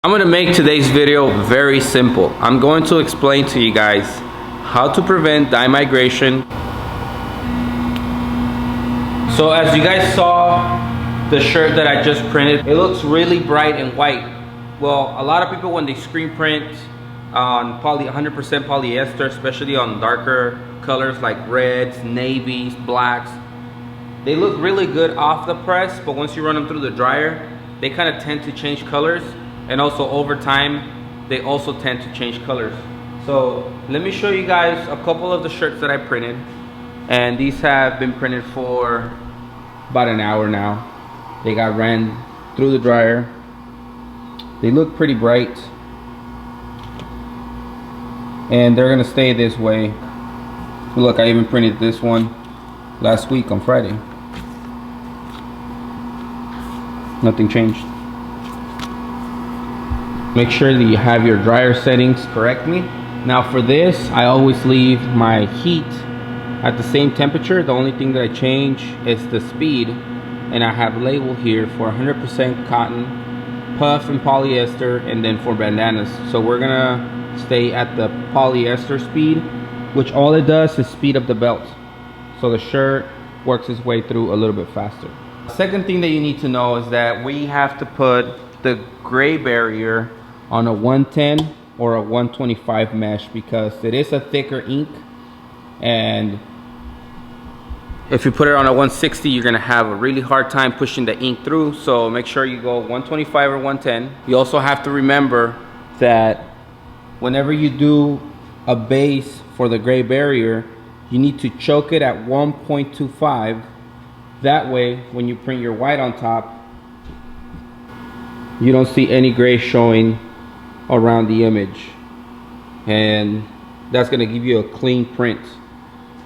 I'm going to make today's video very simple. I'm going to explain to you guys how to prevent dye migration. So as you guys saw, the shirt that I just printed, it looks really bright and white. Well, a lot of people, when they screen print on 100% polyester, especially on darker colors like reds, navies, blacks, they look really good off the press, but once you run them through the dryer, they kind of tend to change colors. And also over time, they also tend to change colors. So let me show you guys a couple of the shirts that I printed. And these have been printed for about an hour now. They got ran through the dryer. They look pretty bright. And they're gonna stay this way. Look, I even printed this one last week on Friday. Nothing changed. Make sure that you have your dryer settings correctly. Now for this, I always leave my heat at the same temperature. The only thing that I change is the speed, and I have label here for 100% cotton, puff and polyester, and then for bandanas. So we're gonna stay at the polyester speed, which all it does is speed up the belt. So the shirt works its way through a little bit faster. The second thing that you need to know is that we have to put the gray barrier on a 110 or a 125 mesh because it is a thicker ink, and if you put it on a 160, you're gonna have a really hard time pushing the ink through. So make sure you go 125 or 110. You also have to remember that whenever you do a base for the gray barrier, you need to choke it at 1.25. That way, when you print your white on top, you don't see any gray showing around the image, and that's going to give you a clean print.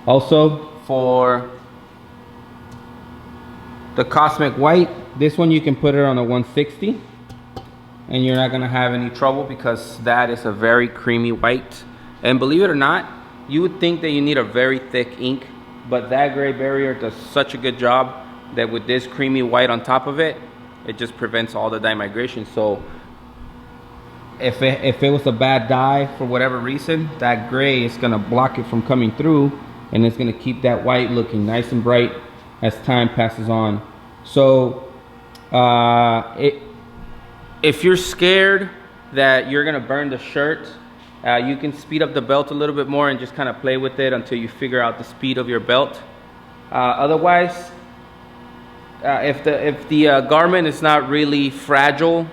Also, for the Cosmic White, this one you can put it on a 160 and you're not going to have any trouble because that is a very creamy white. And believe it or not, you would think that you need a very thick ink, but that gray barrier does such a good job that with this creamy white on top of it, it just prevents all the dye migration. So if it was a bad dye for whatever reason, that gray is gonna block it from coming through, and it's gonna keep that white looking nice and bright as time passes on. So if you're scared that you're gonna burn the shirt, you can speed up the belt a little bit more and just kind of play with it until you figure out the speed of your belt. Otherwise, if the garment is not really fragile,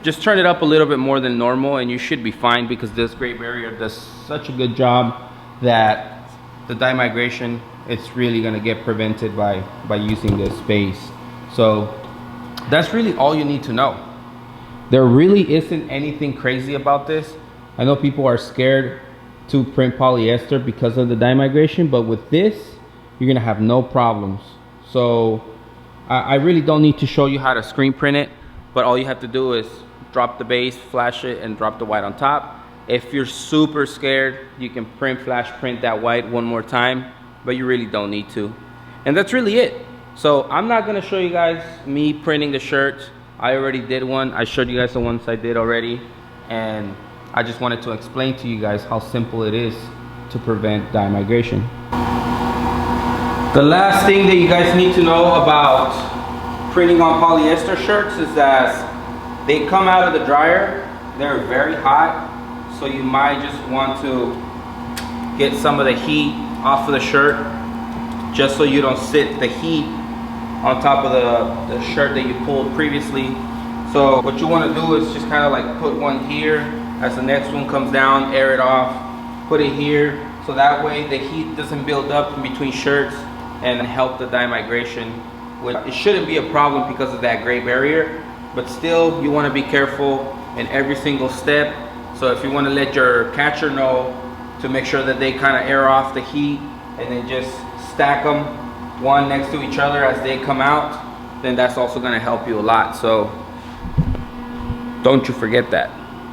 just turn it up a little bit more than normal and you should be fine, because this gray barrier does such a good job that the dye migration is really going to get prevented by using this base. So that's really all you need to know. There really isn't anything crazy about this. I know people are scared to print polyester because of the dye migration, but with this, you're going to have no problems. So I really don't need to show you how to screen print it, but all you have to do is drop the base, flash it, and drop the white on top. If you're super scared, you can flash print that white one more time, but you really don't need to. And that's really it. So I'm not gonna show you guys me printing the shirt. I already did one. I showed you guys the ones I did already, and I just wanted to explain to you guys how simple it is to prevent dye migration. The last thing that you guys need to know about printing on polyester shirts is that they come out of the dryer, they're very hot, so you might just want to get some of the heat off of the shirt, just so you don't sit the heat on top of the shirt that you pulled previously. So what you want to do is just kind of like put one here, as the next one comes down, air it off, put it here, so that way the heat doesn't build up in between shirts and help the dye migration. It shouldn't be a problem because of that gray barrier, but still you want to be careful in every single step. So if you want to let your catcher know to make sure that they kind of air off the heat and then just stack them one next to each other as they come out, then that's also going to help you a lot. So don't you forget that.